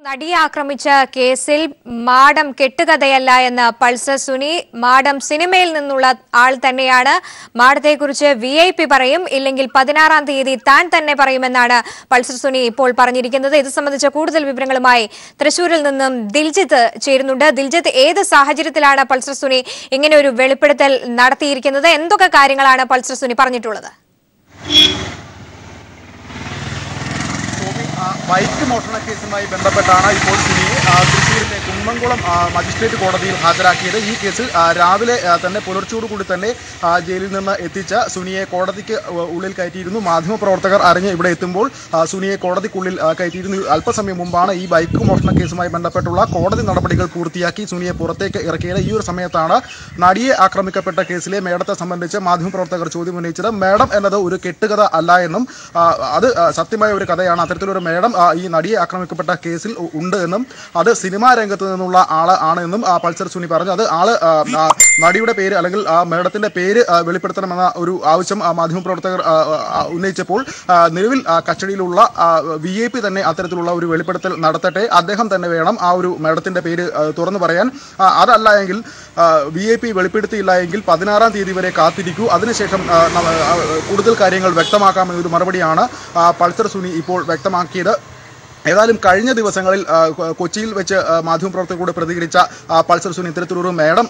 നടിയെ ആക്രമിച്ച കേസിൽ മാടം കെട്ടുകഥയല്ല എന്ന് പൾസർ സുനി. മാടം സിനിമയിൽ നിന്നുള്ള ആൾ തന്നെയാണ്. മാടത്തെക്കുറിച്ച് VIP പറയും, ഇല്ലെങ്കിൽ 16-ാം തീയതി താൻ തന്നെ പറയുമെന്നാണ് പൾസർ സുനി ഇപ്പോൾ പറഞ്ഞിരിക്കുന്നത്. ഇത് സംബന്ധിച്ച കൂടുതൽ വിവരങ്ങളുമായി തൃശൂരിൽ നിന്നും ദിൽജിത്ത് ചേരുന്നുണ്ട്. ദിൽജിത്ത്, ഏത് സാഹചര്യത്തിലാണ് പൾസർ സുനി ഇങ്ങനെ ഒരു വെളിപ്പെടുത്തൽ നടത്തിയിരിക്കുന്നത്? എന്തൊക്കെ കാര്യങ്ങളാണ് പൾസർ സുനി പറഞ്ഞിട്ടുള്ളത്? ബൈക്ക് മോഷണ കേസുമായി ബന്ധപ്പെട്ടാണ് ഇപ്പോൾ സുനിയെ തൃശ്ശൂരിലെ കുന്നംകുളം മജിസ്ട്രേറ്റ് കോടതിയിൽ ഹാജരാക്കിയത്. ഈ കേസിൽ രാവിലെ തന്നെ പുലർച്ചയോടുകൂടി തന്നെ ജയിലിൽ നിന്ന് എത്തിച്ച സുനിയെ കോടതിക്ക് ഉള്ളിൽ കയറ്റിയിരുന്നു. മാധ്യമപ്രവർത്തകർ അറിഞ്ഞ് ഇവിടെ എത്തുമ്പോൾ സുനിയെ കോടതിക്കുള്ളിൽ കയറ്റിയിരുന്നു. അല്പസമയം മുമ്പാണ് ഈ ബൈക്ക് മോഷണ കേസുമായി ബന്ധപ്പെട്ടുള്ള കോടതി നടപടികൾ പൂർത്തിയാക്കി സുനിയെ പുറത്തേക്ക് ഇറക്കിയത്. ഈ ഒരു സമയത്താണ് നടിയെ ആക്രമിക്കപ്പെട്ട കേസിലെ മേഡത്തെ സംബന്ധിച്ച് മാധ്യമപ്രവർത്തകർ ചോദ്യം ഉന്നയിച്ചത്. മേഡം എന്നത് ഒരു കെട്ടുകഥ അല്ല എന്നും അത് സത്യമായ ഒരു കഥയാണ്, അത്തരത്തിലൊരു മേഡം ഈ നടിയെ ആക്രമിക്കപ്പെട്ട കേസിൽ ഉണ്ട് എന്നും അത് സിനിമാ രംഗത്ത് നിന്നുള്ള ആണ് എന്നും പൾസർ സുനി പറഞ്ഞു. അത് നടിയുടെ പേര് അല്ലെങ്കിൽ മേഡത്തിന്റെ പേര് വെളിപ്പെടുത്തണമെന്ന ഒരു ആവശ്യം മാധ്യമപ്രവർത്തകർ ഉന്നയിച്ചപ്പോൾ നിലവിൽ കസ്റ്റഡിയിലുള്ള VIP തന്നെ അത്തരത്തിലുള്ള ഒരു വെളിപ്പെടുത്തൽ നടത്തട്ടെ, അദ്ദേഹം തന്നെ വേണം ആ ഒരു മേഡത്തിന്റെ പേര് തുറന്നു പറയാൻ. അതല്ല എങ്കിൽ VIP വെളിപ്പെടുത്തിയില്ല എങ്കിൽ 16-ാം തീയതി വരെ കാത്തിരിക്കൂ, അതിനുശേഷം കൂടുതൽ കാര്യങ്ങൾ വ്യക്തമാക്കാമെന്നൊരു മറുപടിയാണ് പൾസർ സുനി ഇപ്പോൾ വ്യക്തമാക്കിയത്. ഏതായാലും കഴിഞ്ഞ ദിവസങ്ങളിൽ കൊച്ചിയിൽ വെച്ച് മാധ്യമപ്രവർത്തകരോട് പ്രതികരിച്ച പൾസർ സുനി ഇത്തരത്തിലൊരു മേഡം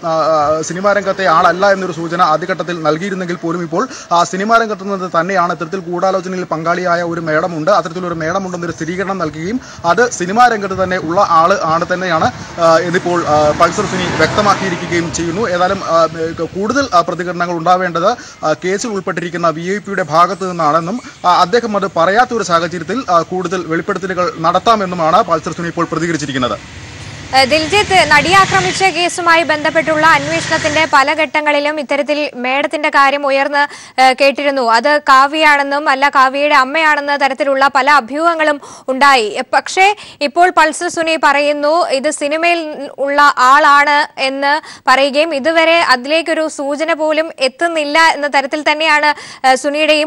സിനിമാ രംഗത്തെ ആളല്ല എന്നൊരു സൂചന ആദ്യഘട്ടത്തിൽ നൽകിയിരുന്നെങ്കിൽ പോലും ഇപ്പോൾ സിനിമാ രംഗത്ത് നിന്ന് തന്നെയാണ് ഇത്തരത്തിൽ ഗൂഢാലോചനയിൽ പങ്കാളിയായ ഒരു മേഡമുണ്ട്, അത്തരത്തിലൊരു മേഡമുണ്ടെന്നൊരു സ്ഥിരീകരണം നൽകുകയും അത് സിനിമാ രംഗത്ത് തന്നെ ഉള്ള ആണ് തന്നെയാണ് എന്നിപ്പോൾ പൾസർ സുനി വ്യക്തമാക്കിയിരിക്കുകയും ചെയ്യുന്നു. ഏതായാലും കൂടുതൽ പ്രതികരണങ്ങൾ ഉണ്ടാവേണ്ടത് കേസിൽ ഉൾപ്പെട്ടിരിക്കുന്ന VIPയുടെ ഭാഗത്തു നിന്നാണെന്നും അദ്ദേഹം അത് പറയാത്തൊരു സാഹചര്യത്തിൽ കൂടുതൽ വെളിപ്പെടുത്തലുകൾ നടത്താമെന്നുമാണ് പൾസർ സുനി ഇപ്പോൾ പ്രതികരിച്ചിരിക്കുന്നത്. ദിൽജിത്ത്, നടിയാക്രമിച്ച കേസുമായി ബന്ധപ്പെട്ടുള്ള അന്വേഷണത്തിന്റെ പല ഘട്ടങ്ങളിലും ഇത്തരത്തിൽ മേഡത്തിന്റെ കാര്യം ഉയർന്ന് കേട്ടിരുന്നു. അത് കാവ്യയാണെന്നും അല്ല കാവ്യയുടെ അമ്മയാണെന്ന തരത്തിലുള്ള പല അഭ്യൂഹങ്ങളും ഉണ്ടായി. പക്ഷേ ഇപ്പോൾ പൾസർ സുനി പറയുന്നു ഇത് സിനിമയിൽ ഉള്ള ആളാണ് എന്ന് പറയുകയും ഇതുവരെ അതിലേക്കൊരു സൂചന പോലും എത്തുന്നില്ല എന്ന തരത്തിൽ തന്നെയാണ് സുനിയുടെ ഈ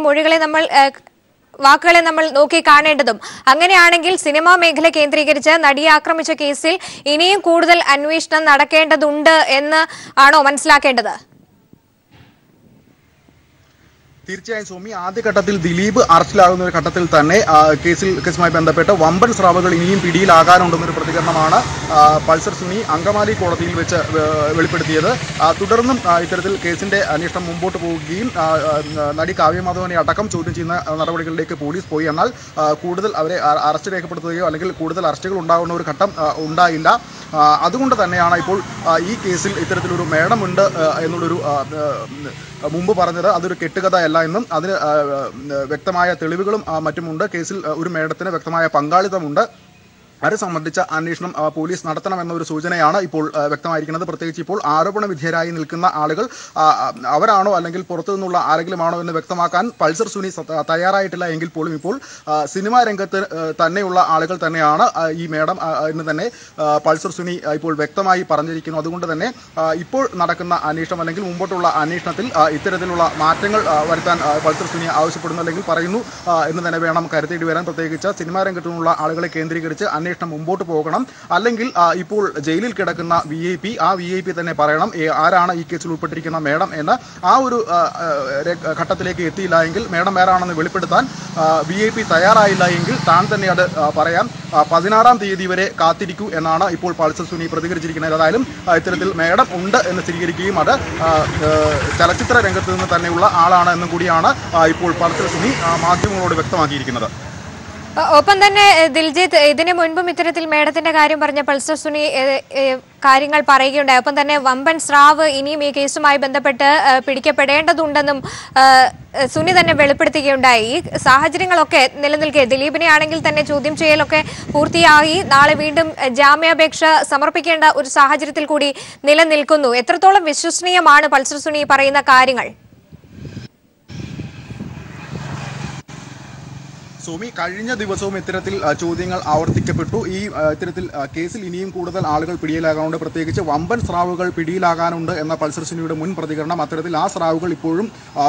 വാക്കുകളെ നമ്മൾ നോക്കി കാണേണ്ടതും. അങ്ങനെയാണെങ്കിൽ സിനിമാ മേഖല കേന്ദ്രീകരിച്ച് നടിയെ ആക്രമിച്ച കേസിൽ ഇനിയും കൂടുതൽ അന്വേഷണം നടക്കേണ്ടതുണ്ട് എന്ന് ആണോ മനസ്സിലാക്കേണ്ടത്? തീർച്ചയായും സോമി, ആദ്യഘട്ടത്തിൽ ദിലീപ് അറസ്റ്റിലാകുന്ന ഒരു ഘട്ടത്തിൽ തന്നെ കേസുമായി ബന്ധപ്പെട്ട് വമ്പൻ സ്രാവുകൾ ഇനിയും പിടിയിലാകാനുണ്ടെന്നൊരു പ്രതികരണമാണ് പൾസർ സുനി അങ്കമാലി കോടതിയിൽ വെച്ച് വെളിപ്പെടുത്തിയത്. തുടർന്നും ഇത്തരത്തിൽ കേസിന്റെ അന്വേഷണം മുമ്പോട്ട് പോവുകയും നടി കാവ്യമാധവനെ അടക്കം ചോദ്യം ചെയ്യുന്ന നടപടികളിലേക്ക് പോലീസ് പോയി. എന്നാൽ കൂടുതൽ അവരെ അറസ്റ്റ് രേഖപ്പെടുത്തുകയോ അല്ലെങ്കിൽ കൂടുതൽ അറസ്റ്റുകൾ ഉണ്ടാകുന്ന ഒരു ഘട്ടം ഉണ്ടായില്ല. അതുകൊണ്ട് തന്നെയാണ് ഇപ്പോൾ ഈ കേസിൽ ഇത്തരത്തിലൊരു മേഡമുണ്ട് എന്നുള്ളൊരു മുമ്പ് പറഞ്ഞത് അതൊരു കെട്ടുകഥയല്ല എന്നും അതിന് വ്യക്തമായ തെളിവുകളും മറ്റുമുണ്ട്. കേസിൽ ഒരു മേഡത്തിന് വ്യക്തമായ പങ്കാളിത്തമുണ്ട്. അത് സംബന്ധിച്ച അന്വേഷണം പോലീസ് നടത്തണമെന്നൊരു സൂചനയാണ് ഇപ്പോൾ വ്യക്തമായിരിക്കുന്നത്. പ്രത്യേകിച്ച് ഇപ്പോൾ ആരോപണ വിധേയരായി നിൽക്കുന്ന ആളുകൾ അവരാണോ അല്ലെങ്കിൽ പുറത്തു നിന്നുള്ള ആരെങ്കിലും ആണോ എന്ന് വ്യക്തമാക്കാൻ പൾസർ സുനി തയ്യാറായിട്ടില്ല എങ്കിൽ പോലും ഇപ്പോൾ സിനിമാ രംഗത്ത് തന്നെയുള്ള ആളുകൾ തന്നെയാണ് ഈ മേഡം എന്ന് തന്നെ പൾസർ സുനി ഇപ്പോൾ വ്യക്തമായി പറഞ്ഞിരിക്കുന്നു. അതുകൊണ്ട് തന്നെ ഇപ്പോൾ നടക്കുന്ന അന്വേഷണം അല്ലെങ്കിൽ മുമ്പോട്ടുള്ള അന്വേഷണത്തിൽ ഇത്തരത്തിലുള്ള മാറ്റങ്ങൾ വരുത്താൻ പൾസർ സുനി ആവശ്യപ്പെടുന്നു അല്ലെങ്കിൽ പറയുന്നു എന്ന് തന്നെ വേണം കരുത്തേണ്ടി വരാൻ. പ്രത്യേകിച്ച് സിനിമാ രംഗത്തു നിന്നുള്ള ആളുകളെ കേന്ദ്രീകരിച്ച് അന്വേഷണം മുമ്പോട്ട് പോകണം. അല്ലെങ്കിൽ ഇപ്പോൾ ജയിലിൽ കിടക്കുന്ന VIP ആ VIP തന്നെ പറയണം ആരാണ് ഈ കേസിൽ ഉൾപ്പെട്ടിരിക്കുന്ന മേഡം എന്ന്. ആ ഒരു ഘട്ടത്തിലേക്ക് എത്തിയില്ല എങ്കിൽ മേഡം ആരാണെന്ന് വെളിപ്പെടുത്താൻ VIP തയ്യാറായില്ല എങ്കിൽ താൻ തന്നെ അത് പറയാം. 16-ാം തീയതി വരെ കാത്തിരിക്കൂ എന്നാണ് ഇപ്പോൾ പൾസർ സുനി പ്രതികരിച്ചിരിക്കുന്നത്. ഏതായാലും ഇത്തരത്തിൽ മേഡം ഉണ്ട് എന്ന് സ്ഥിരീകരിക്കുകയും അത് ചലച്ചിത്ര രംഗത്ത് നിന്ന് തന്നെയുള്ള ആളാണ് എന്നും കൂടിയാണ് ഇപ്പോൾ പൾസർ സുനി മാധ്യമങ്ങളോട് വ്യക്തമാക്കിയിരിക്കുന്നത്. ഒപ്പം തന്നെ ദിൽജിത്ത്, ഇതിനു മുൻപും ഇത്തരത്തിൽ മേഡത്തിന്റെ കാര്യം പറഞ്ഞ പൾസർ സുനി കാര്യങ്ങൾ പറയുകയുണ്ടായി. ഒപ്പം തന്നെ വമ്പൻ സ്രാവ് ഇനിയും ഈ കേസുമായി ബന്ധപ്പെട്ട് പിടിക്കപ്പെടേണ്ടതുണ്ടെന്നും സുനി തന്നെ വെളിപ്പെടുത്തുകയുണ്ടായി. ഈ സാഹചര്യങ്ങളൊക്കെ നിലനിൽക്കെ ദിലീപിനെ ആണെങ്കിൽ തന്നെ ചോദ്യം ചെയ്യലൊക്കെ പൂർത്തിയായി നാളെ വീണ്ടും ജാമ്യാപേക്ഷ സമർപ്പിക്കേണ്ട ഒരു സാഹചര്യത്തിൽ കൂടി നിലനിൽക്കുന്നു. എത്രത്തോളം വിശ്വസനീയമാണ് പൾസർ സുനി പറയുന്ന കാര്യങ്ങൾ? സോമി, കഴിഞ്ഞ ദിവസവും ഇത്തരത്തിൽ ചോദ്യങ്ങൾ ആവർത്തിക്കപ്പെട്ടു. ഇത്തരത്തിൽ കേസിൽ ഇനിയും കൂടുതൽ ആളുകൾ പിടിയിലാകാനുണ്ട്, പ്രത്യേകിച്ച് വമ്പൻ സ്രാവുകൾ പിടിയിലാകാനുണ്ട് എന്ന പൾസർ സുനിയുടെ മുൻ പ്രതികരണം. അത്തരത്തിൽ ആ സ്രാവുകൾ ഇപ്പോഴും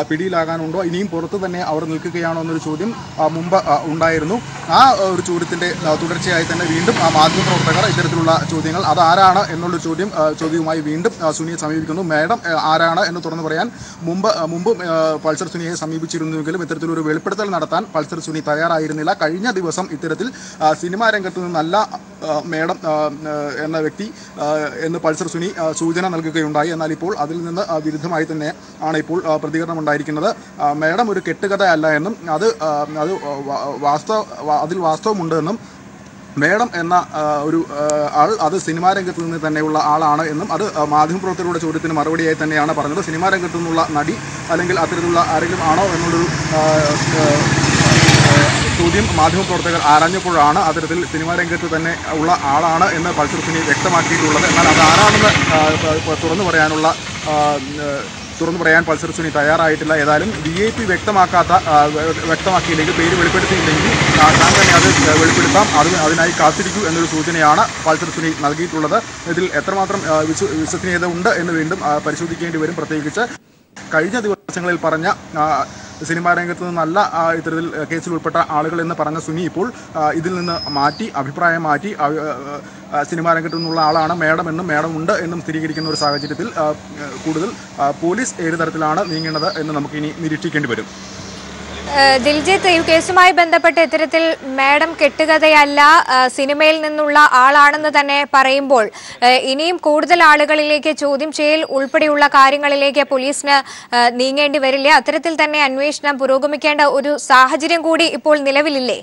പിടിയിലാകാനുണ്ടോ, ഇനിയും പുറത്ത് തന്നെ അവർ നിൽക്കുകയാണോ എന്നൊരു ചോദ്യം മുമ്പ് ഉണ്ടായിരുന്നു. ആ ഒരു ചോദ്യത്തിന്റെ തുടർച്ചയായി തന്നെ വീണ്ടും മാധ്യമപ്രവർത്തകർ ഇത്തരത്തിലുള്ള ചോദ്യങ്ങൾ അതാരാണ് എന്നുള്ളൊരു ചോദ്യവുമായി വീണ്ടും സുനിയെ സമീപിക്കുന്നു. മാഡം ആരാണ് എന്ന് തുറന്നു പറയാൻ മുമ്പ് പൾസർ സുനിയെ സമീപിച്ചിരുന്നുവെങ്കിലും ഇത്തരത്തിലൊരു വെളിപ്പെടുത്തൽ നടത്താൻ പൾസർ സുനി തയ്യാറായിരുന്നില്ല. കഴിഞ്ഞ ദിവസം ഇത്തരത്തിൽ സിനിമാ രംഗത്ത് നിന്നല്ല മേഡം എന്ന വ്യക്തി എന്ന് പൾസർ സുനി സൂചന നൽകുകയുണ്ടായി. എന്നാൽ ഇപ്പോൾ അതിൽ നിന്ന് വിരുദ്ധമായി തന്നെ ആണ് ഇപ്പോൾ പ്രതികരണം ഉണ്ടായിരിക്കുന്നത്. മേഡം ഒരു കെട്ടുകഥയല്ല എന്നും അതിൽ വാസ്തവമുണ്ട് എന്നും മേഡം എന്ന ഒരു ആൾ അത് സിനിമാ രംഗത്ത് നിന്ന് തന്നെയുള്ള ആളാണ് എന്നും അത് മാധ്യമപ്രവർത്തകരുടെ ചോദ്യത്തിന് മറുപടിയായി തന്നെയാണ് പറഞ്ഞത്. സിനിമാ രംഗത്തു നിന്നുള്ള നടി അല്ലെങ്കിൽ അത്തരത്തിലുള്ള ആരെങ്കിലും ആണോ എന്നുള്ളൊരു ചോദ്യം മാധ്യമപ്രവർത്തകർ ആരാഞ്ഞപ്പോഴാണ് അത്തരത്തിൽ സിനിമാ രംഗത്ത് തന്നെ ഉള്ള ആളാണ് എന്ന് പൾസർ സുനി വ്യക്തമാക്കിയിട്ടുള്ളത്. എന്നാൽ അത് ആരാണെന്ന് തുറന്നു പറയാൻ പൾസർ സുനി തയ്യാറായിട്ടില്ല. ഏതായാലും VIP വ്യക്തമാക്കിയില്ലെങ്കിൽ, പേര് വെളിപ്പെടുത്തിയില്ലെങ്കിൽ താൻ തന്നെ അത് വെളിപ്പെടുത്താം, അതിനായി കാത്തിരിക്കൂ എന്നൊരു സൂചനയാണ് പൾസർ സുനി നൽകിയിട്ടുള്ളത്. ഇതിൽ എത്രമാത്രം വിശ്വസനീയത ഉണ്ട് എന്ന് വീണ്ടും പരിശോധിക്കേണ്ടി വരും. പ്രത്യേകിച്ച് കഴിഞ്ഞ ദിവസങ്ങളിൽ പറഞ്ഞ സിനിമാ രംഗത്ത് നിന്നല്ല ഇത്തരത്തിൽ കേസിൽ ഉൾപ്പെട്ട ആളുകൾ എന്ന് പറഞ്ഞ സുനി ഇപ്പോൾ ഇതിൽ നിന്ന് അഭിപ്രായം മാറ്റി സിനിമാ രംഗത്തു നിന്നുള്ള ആളാണ് മേഡം എന്നും മേഡം ഉണ്ട് എന്നും സ്ഥിരീകരിക്കുന്ന ഒരു സാഹചര്യത്തിൽ കൂടുതൽ പോലീസ് ഏത് തരത്തിലാണ് നീങ്ങുന്നത് എന്ന് നമുക്കിനി നിരീക്ഷിക്കേണ്ടി വരും. ദിൽജിത്ത്, ഈ കേസുമായി ബന്ധപ്പെട്ട് ഇത്തരത്തിൽ മാഡം കെട്ടുകഥയല്ല സിനിമയിൽ നിന്നുള്ള ആളാണെന്ന് തന്നെ പറയുമ്പോൾ ഇനിയും കൂടുതൽ ആളുകളിലേക്ക് ചോദ്യം ചെയ്യൽ ഉൾപ്പെടെയുള്ള കാര്യങ്ങളിലേക്ക് പോലീസിന് നീങ്ങേണ്ടി വരില്ലേ? അത്തരത്തിൽ തന്നെ അന്വേഷണം പുരോഗമിക്കേണ്ട ഒരു സാഹചര്യം കൂടി ഇപ്പോൾ നിലവിലില്ലേ?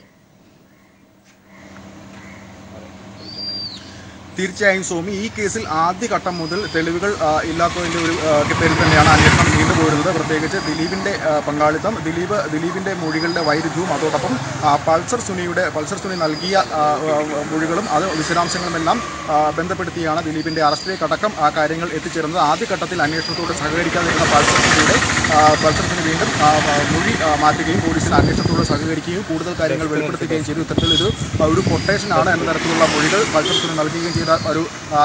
തീർച്ചയായും സോമി, ഈ കേസിൽ ആദ്യഘട്ടം മുതൽ തെളിവുകൾ ഇല്ലാത്തതിൻ്റെ ഒരു പേരിൽ തന്നെയാണ് അന്വേഷണം നീണ്ടുപോരുന്നത്. പ്രത്യേകിച്ച് ദിലീപിൻ്റെ പങ്കാളിത്തം, ദിലീപിൻ്റെ മൊഴികളുടെ വൈരുദ്ധ്യവും അതോടൊപ്പം പൾസർ സുനി നൽകിയ മൊഴികളും അത് വിശദാംശങ്ങളുമെല്ലാം ബന്ധപ്പെടുത്തിയാണ് ദിലീപിൻ്റെ അറസ്റ്റിലേക്കടക്കം ആ കാര്യങ്ങൾ എത്തിച്ചേർന്നത്. ആദ്യഘട്ടത്തിൽ അന്വേഷണത്തോട് സഹകരിക്കാതിരുന്ന പൾസർ സുനി വീണ്ടും മൊഴി മാറ്റുകയും പോലീസിന് അന്വേഷണത്തോട് സഹകരിക്കുകയും കൂടുതൽ കാര്യങ്ങൾ വെളിപ്പെടുത്തുകയും ചെയ്തു. ഇത്തരത്തിൽ ഒരു കൊട്ടേഷനാണ് എന്ന തരത്തിലുള്ള മൊഴികൾ പൾസർ സുനി നൽകുകയും ചെയ്ത ഒരു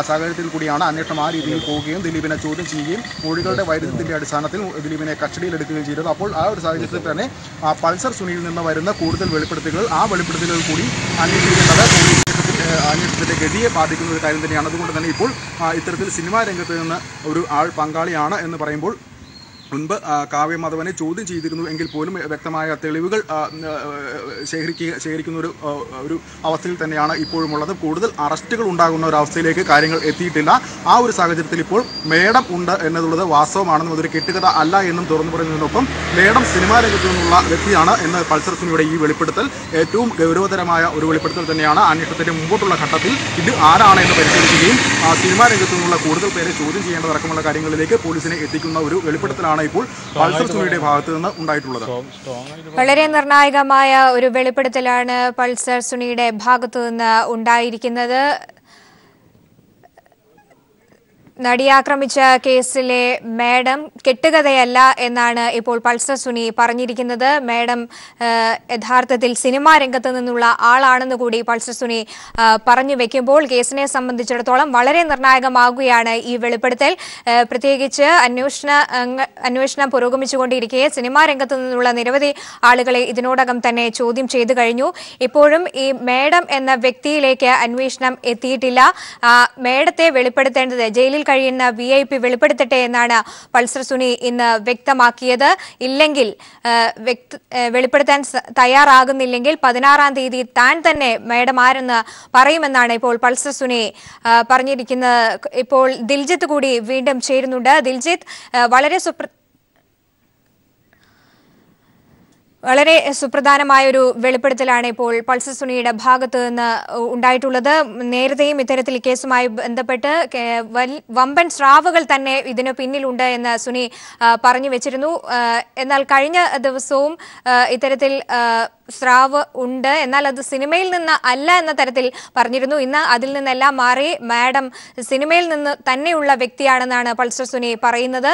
സാഹചര്യത്തിൽ കൂടിയാണ് അന്വേഷണം ആ രീതിയിൽ പോവുകയും ദിലീപിനെ ചോദ്യം ചെയ്യുകയും മൊഴികളുടെ വൈരുദ്ധ്യത്തിന്റെ അടിസ്ഥാനത്തിൽ ദിലീപിനെ കസ്റ്റഡിയിലെടുക്കുകയും ചെയ്തത്. അപ്പോൾ ആ ഒരു സാഹചര്യത്തിൽ തന്നെ പൾസർ സുനിയിൽ നിന്ന് വരുന്ന കൂടുതൽ വെളിപ്പെടുത്തലുകൾ കൂടി അന്വേഷിക്കേണ്ടത് അന്വേഷണത്തിന്റെ ഗതിയെ ബാധിക്കുന്ന ഒരു കാര്യം തന്നെയാണ്. അതുകൊണ്ട് തന്നെ ഇപ്പോൾ ഇത്തരത്തിൽ സിനിമാ രംഗത്ത് നിന്ന് ഒരു ആൾ പങ്കാളിയാണ് എന്ന് പറയുമ്പോൾ മുൻപ് കാവ്യ മാധവനെ ചോദ്യം ചെയ്തിരുന്നു എങ്കിൽ പോലും വ്യക്തമായ തെളിവുകൾ ശേഖരിക്കുന്ന ഒരു അവസ്ഥയിൽ തന്നെയാണ് ഇപ്പോഴും ഉള്ളത്. കൂടുതൽ അറസ്റ്റുകൾ ഉണ്ടാകുന്ന ഒരു അവസ്ഥയിലേക്ക് കാര്യങ്ങൾ എത്തിയിട്ടില്ല. ആ ഒരു സാഹചര്യത്തിൽ ഇപ്പോൾ മേഡം ഉണ്ട് എന്നുള്ളത് വാസ്തവമാണെന്നും അതൊരു കെട്ടുകഥ അല്ല എന്നും തുറന്നു പറയുന്നതിനൊപ്പം മേഡം സിനിമാ രംഗത്തു നിന്നുള്ള വ്യക്തിയാണ് എന്ന് പൾസർ സുനിയുടെ ഈ വെളിപ്പെടുത്തൽ ഏറ്റവും ഗൗരവതരമായ ഒരു വെളിപ്പെടുത്തൽ തന്നെയാണ്. അന്വേഷണത്തിന്റെ മുമ്പോട്ടുള്ള ഘട്ടത്തിൽ ഇത് ആരാണ് എന്ന് പരിശോധിക്കുകയും സിനിമാ രംഗത്തു നിന്നുള്ള കൂടുതൽ പേരെ ചോദ്യം ചെയ്യേണ്ടതടക്കമുള്ള കാര്യങ്ങളിലേക്ക് പോലീസിനെ എത്തിക്കുന്ന ഒരു വെളിപ്പെടുത്തലാണ് ഇപ്പോൾ പൾസർ സുനിയുടെ ഭാഗത്ത് നിന്ന് ഉണ്ടായിട്ടുള്ളത്. വളരെ നിർണായകമായ ഒരു വെളിപ്പെടുത്തലാണ് പൾസർ സുനിയുടെ ഭാഗത്തു നിന്ന് ഉണ്ടായിരിക്കുന്നത്. നടിയാക്രമിച്ച കേസിലെ മാഡം കെട്ടുകഥയല്ല എന്നാണ് ഇപ്പോൾ പൾസർ സുനി പറഞ്ഞിരിക്കുന്നത്. മാഡം യഥാർത്ഥത്തിൽ സിനിമാ രംഗത്ത് നിന്നുള്ള ആളാണെന്ന് കൂടി പൾസർ സുനി പറഞ്ഞു വെക്കുമ്പോൾ കേസിനെ സംബന്ധിച്ചിടത്തോളം വളരെ നിർണായകമാകുകയാണ് ഈ വെളിപ്പെടുത്തൽ. പ്രത്യേകിച്ച് അന്വേഷണം പുരോഗമിച്ചുകൊണ്ടിരിക്കെ സിനിമാ രംഗത്ത് നിന്നുള്ള നിരവധി ആളുകളെ ഇതിനോടകം തന്നെ ചോദ്യം ചെയ്തു കഴിഞ്ഞു. ഇപ്പോഴും ഈ മാഡം എന്ന വ്യക്തിയിലേക്ക് അന്വേഷണം എത്തിയിട്ടില്ല. മാഡത്തെ വെളിപ്പെടുത്തേണ്ടത് ജയിലിൽ കഴിയുന്ന VIP വെളിപ്പെടുത്തട്ടെ എന്നാണ് പൾസർ സുനി ഇന്ന് വ്യക്തമാക്കിയത്. ഇല്ലെങ്കിൽ വെളിപ്പെടുത്താൻ തയ്യാറാകുന്നില്ലെങ്കിൽ 16-ാം തീയതി താൻ തന്നെ മേഡം ആരെന്ന് പറയുമെന്നാണ് ഇപ്പോൾ പൾസർ സുനി പറഞ്ഞിരിക്കുന്നത്. ഇപ്പോൾ ദിൽജിത്ത് കൂടി വീണ്ടും ചേരുന്നുണ്ട്. ദിൽജിത്ത്, വളരെ സുപ്രധാനമായൊരു വെളിപ്പെടുത്തലാണ് ഇപ്പോൾ പൾസർ സുനിയുടെ ഭാഗത്ത് നിന്ന് ഉണ്ടായിട്ടുള്ളത്. നേരത്തെയും ഇത്തരത്തിൽ കേസുമായി ബന്ധപ്പെട്ട് വമ്പൻ സ്രാവുകൾ തന്നെ ഇതിനു പിന്നിലുണ്ട് എന്ന് സുനി പറഞ്ഞു വെച്ചിരുന്നു. എന്നാൽ കഴിഞ്ഞ ദിവസവും ഇത്തരത്തിൽ സ്രാവ് ഉണ്ട്, എന്നാൽ അത് സിനിമയിൽ നിന്ന് അല്ല എന്ന തരത്തിൽ പറഞ്ഞിരുന്നു. ഇന്ന് അതിൽ നിന്നെല്ലാം മാറി മാഡം സിനിമയിൽ നിന്ന് തന്നെയുള്ള വ്യക്തിയാണെന്നാണ് പൾസർ സുനി പറയുന്നത്.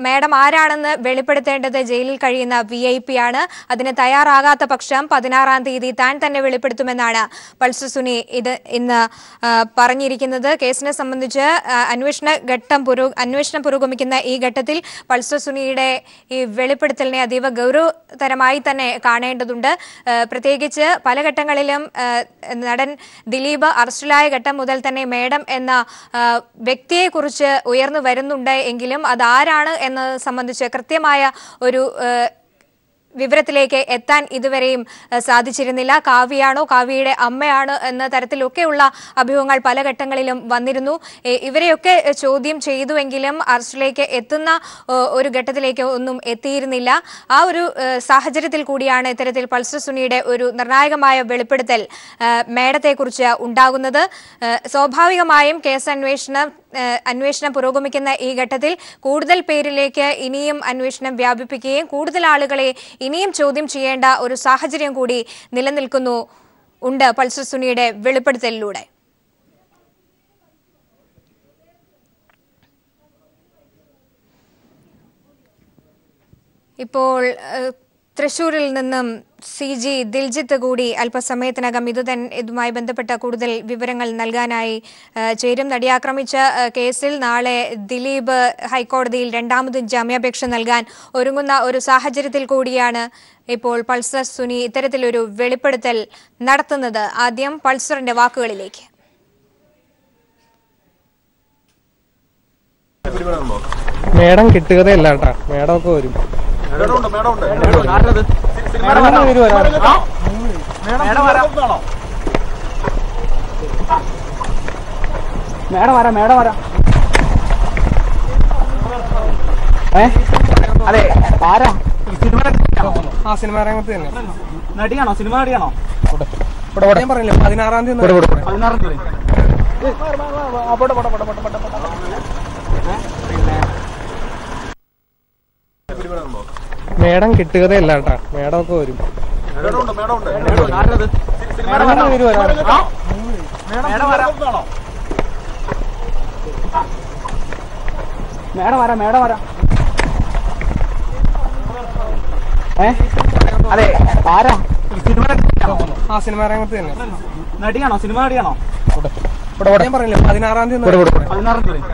മേഡം ആരാണെന്ന് വെളിപ്പെടുത്തേണ്ടത് ജയിലിൽ കഴിയുന്ന VIP ആണ്. അതിന് തയ്യാറാകാത്ത പക്ഷം 16-ാം തീയതി താൻ തന്നെ വെളിപ്പെടുത്തുമെന്നാണ് പൾസർ സുനി ഇന്ന് പറഞ്ഞിരിക്കുന്നത്. കേസിനെ സംബന്ധിച്ച് അന്വേഷണം പുരോഗമിക്കുന്ന ഈ ഘട്ടത്തിൽ പൾസർ സുനിയുടെ ഈ വെളിപ്പെടുത്തലിനെ അതീവ ഗൗരവതരമായി തന്നെ കാണേണ്ടതുണ്ട്. പ്രത്യേകിച്ച് പല ഘട്ടങ്ങളിലും നടൻ ദിലീപ് അറസ്റ്റിലായ ഘട്ടം മുതൽ തന്നെ മേഡം എന്ന വ്യക്തിയെക്കുറിച്ച് ഉയർന്നു വരുന്നുണ്ട് എങ്കിലും അതാരാണ് എന്നത് സംബന്ധിച്ച് കൃത്യമായ ഒരു വിവരത്തിലേക്ക് എത്താൻ ഇതുവരെയും സാധിച്ചിരുന്നില്ല. കാവ്യയാണോ കാവ്യയുടെ അമ്മയാണോ എന്ന തരത്തിലൊക്കെയുള്ള അഭ്യൂഹങ്ങൾ പല ഘട്ടങ്ങളിലും വന്നിരുന്നു. ഇവരെയൊക്കെ ചോദ്യം ചെയ്തുവെങ്കിലും അറസ്റ്റിലേക്ക് എത്തുന്ന ഒരു ഘട്ടത്തിലേക്ക് ഒന്നും എത്തിയിരുന്നില്ല. ആ ഒരു സാഹചര്യത്തിൽ കൂടിയാണ് ഇത്തരത്തിൽ പൾസർ സുനിയുടെ ഒരു നിർണായകമായ വെളിപ്പെടുത്തൽ മേഡത്തെക്കുറിച്ച് ഉണ്ടാകുന്നത്. സ്വാഭാവികമായും കേസ് അന്വേഷണം പുരോഗമിക്കുന്ന ഈ ഘട്ടത്തിൽ കൂടുതൽ പേരിലേക്ക് ഇനിയും അന്വേഷണം വ്യാപിപ്പിക്കുകയും കൂടുതൽ ആളുകളെ ഇനിയും ചോദ്യം ചെയ്യേണ്ട ഒരു സാഹചര്യം കൂടി നിലനിൽക്കുന്നുണ്ട് പൾസർ സുനിയുടെ വെളിപ്പെടുത്തലിലൂടെ. ഇപ്പോൾ തൃശൂരിൽ നിന്നും CG ദിൽജിത്ത് കൂടി അല്പസമയത്തിനകം ഇതുമായി ബന്ധപ്പെട്ട കൂടുതൽ വിവരങ്ങൾ നൽകാനായി ചേരും. നടിയാക്രമിച്ച കേസിൽ നാളെ ദിലീപ് ഹൈക്കോടതിയിൽ രണ്ടാമതും ജാമ്യാപേക്ഷ നൽകാൻ ഒരുങ്ങുന്ന ഒരു സാഹചര്യത്തിൽ കൂടിയാണ് ഇപ്പോൾ പൾസർ സുനി ഇത്തരത്തിലൊരു വെളിപ്പെടുത്തൽ നടത്തുന്നത്. ആദ്യം പൾസറിന്റെ വാക്കുകളിലേക്ക്. മേഡം കിട്ടുകയല്ല കേട്ടാ, മേഡമൊക്കെ വരും. അതെ ആരാ ആ സിനിമ രംഗത്ത് തന്നെ നടിയാണോ? സിനിമ നടിയാണോ? ഞാൻ പറഞ്ഞില്ലേ 16-ാം തീയതി. മേഡം കിട്ടുകയല്ല കേട്ടാ, മേഡമൊക്കെ വരും. അതെ ആരാ ആ സിനിമ രംഗത്ത് തന്നെ നടിയാണോ? സിനിമ നടിയാണോ? ഞാൻ പറഞ്ഞില്ലേ 16-ാം തീയതി.